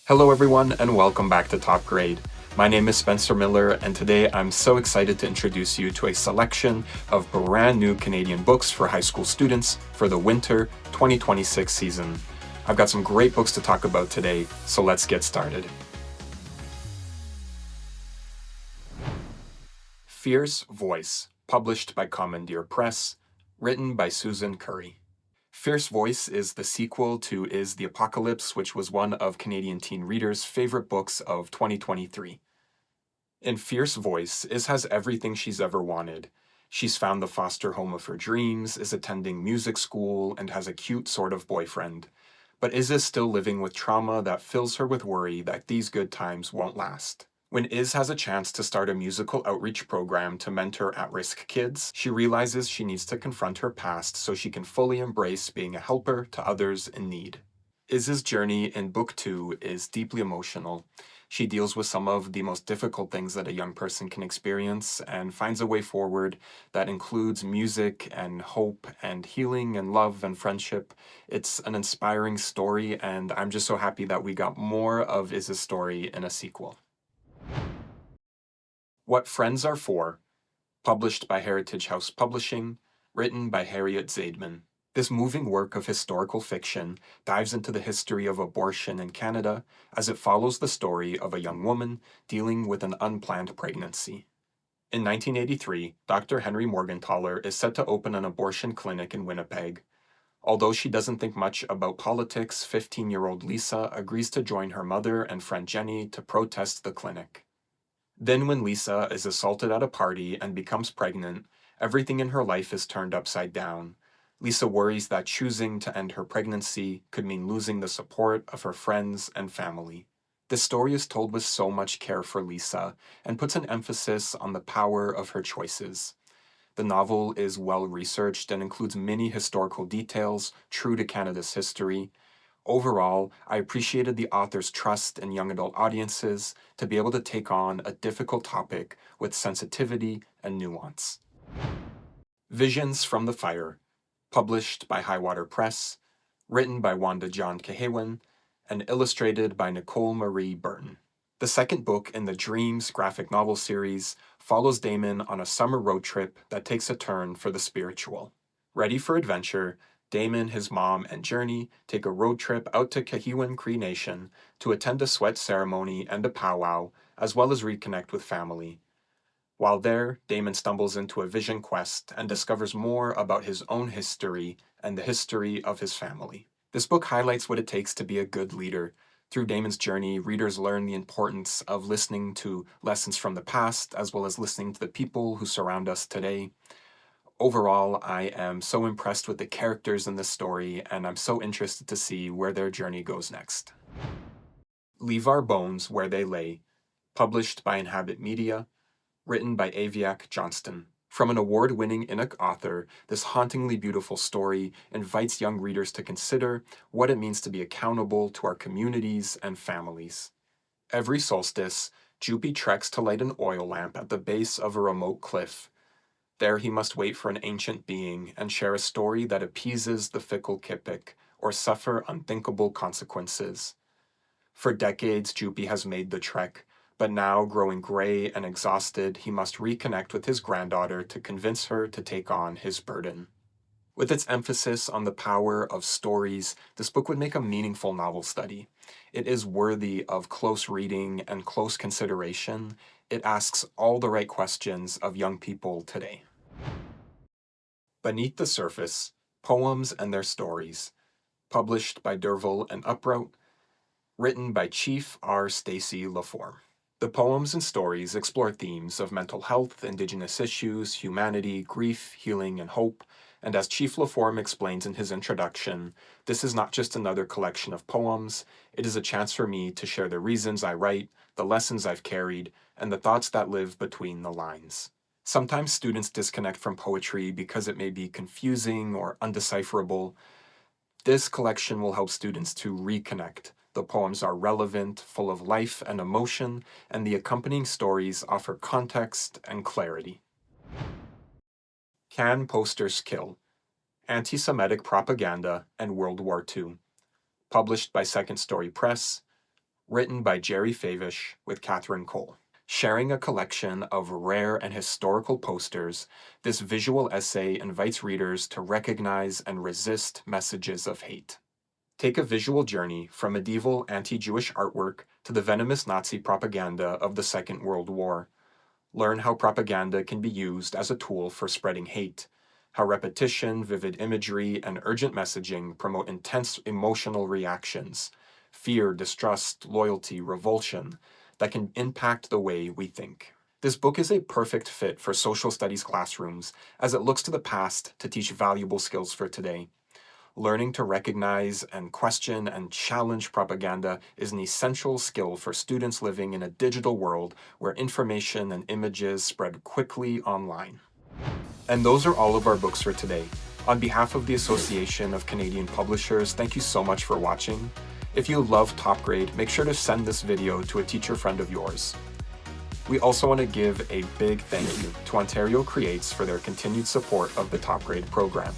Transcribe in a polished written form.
Hello everyone and welcome back to Top Grade. My name is Spencer Miller and today I'm so excited to introduce you to a selection of brand new Canadian books for high school students for the winter 2026 season. I've got some great books to talk about today, so let's get started. Fierce Voice, published by Commandeer Press, written by Susan Curry. Fierce Voice is the sequel to Is the Apocalypse, which was one of Canadian teen readers' favorite books of 2023. In Fierce Voice, Is has everything she's ever wanted. She's found the foster home of her dreams, is attending music school, and has a cute sort of boyfriend. But Is still living with trauma that fills her with worry that these good times won't last. When Is has a chance to start a musical outreach program to mentor at-risk kids, she realizes she needs to confront her past so she can fully embrace being a helper to others in need. Iz's journey in Book 2 is deeply emotional. She deals with some of the most difficult things that a young person can experience and finds a way forward that includes music and hope and healing and love and friendship. It's an inspiring story, and I'm just so happy that we got more of Iz's story in a sequel. What Friends Are For, published by Heritage House Publishing, written by Harriet Zaidman. This moving work of historical fiction dives into the history of abortion in Canada as it follows the story of a young woman dealing with an unplanned pregnancy. In 1983, Dr. Henry Morgenthaler is set to open an abortion clinic in Winnipeg. Although she doesn't think much about politics, 15-year-old Lisa agrees to join her mother and friend Jenny to protest the clinic. Then when Lisa is assaulted at a party and becomes pregnant, everything in her life is turned upside down. Lisa worries that choosing to end her pregnancy could mean losing the support of her friends and family. This story is told with so much care for Lisa and puts an emphasis on the power of her choices. The novel is well researched and includes many historical details true to Canada's history. Overall, I appreciated the author's trust in young adult audiences to be able to take on a difficult topic with sensitivity and nuance. Visions from the Fire, published by Highwater Press, written by Wanda John Cahawan, and illustrated by Nicole Marie Burton. The second book in the Dreams graphic novel series follows Damon on a summer road trip that takes a turn for the spiritual. Ready for adventure, Damon, his mom, and Journey take a road trip out to Cahiwan Cree Nation to attend a sweat ceremony and a powwow, as well as reconnect with family. While there, Damon stumbles into a vision quest and discovers more about his own history and the history of his family. This book highlights what it takes to be a good leader. Through Damon's journey, readers learn the importance of listening to lessons from the past, as well as listening to the people who surround us today. Overall, I am so impressed with the characters in this story, and I'm so interested to see where their journey goes next. Leave Our Bones Where They Lay, published by Inhabit Media, written by Aviak Johnston. From an award-winning Inuk author, this hauntingly beautiful story invites young readers to consider what it means to be accountable to our communities and families. Every solstice, Jupi treks to light an oil lamp at the base of a remote cliff. There he must wait for an ancient being and share a story that appeases the fickle Kipik, or suffer unthinkable consequences. For decades, Jupi has made the trek, but now, growing gray and exhausted, he must reconnect with his granddaughter to convince her to take on his burden. With its emphasis on the power of stories, this book would make a meaningful novel study. It is worthy of close reading and close consideration. It asks all the right questions of young people today. Beneath the Surface, Poems and Their Stories, published by Derville and Uprout, written by Chief R. Stacy Laforme. The poems and stories explore themes of mental health, Indigenous issues, humanity, grief, healing, and hope, and as Chief Laforme explains in his introduction, this is not just another collection of poems, it is a chance for me to share the reasons I write, the lessons I've carried, and the thoughts that live between the lines. Sometimes students disconnect from poetry because it may be confusing or undecipherable. This collection will help students to reconnect. The poems are relevant, full of life and emotion, and the accompanying stories offer context and clarity. Can Posters Kill? Anti-Semitic Propaganda and World War II. Published by Second Story Press, written by Jerry Favish with Catherine Cole. Sharing a collection of rare and historical posters, this visual essay invites readers to recognize and resist messages of hate. Take a visual journey from medieval anti-Jewish artwork to the venomous Nazi propaganda of the Second World War. Learn how propaganda can be used as a tool for spreading hate, how repetition, vivid imagery, and urgent messaging promote intense emotional reactions, fear, distrust, loyalty, revulsion, that can impact the way we think. This book is a perfect fit for social studies classrooms as it looks to the past to teach valuable skills for today. Learning to recognize and question and challenge propaganda is an essential skill for students living in a digital world where information and images spread quickly online. And those are all of our books for today. On behalf of the Association of Canadian Publishers, thank you so much for watching. If you love Top Grade, make sure to send this video to a teacher friend of yours. We also want to give a big thank you to Ontario Creates for their continued support of the Top Grade program.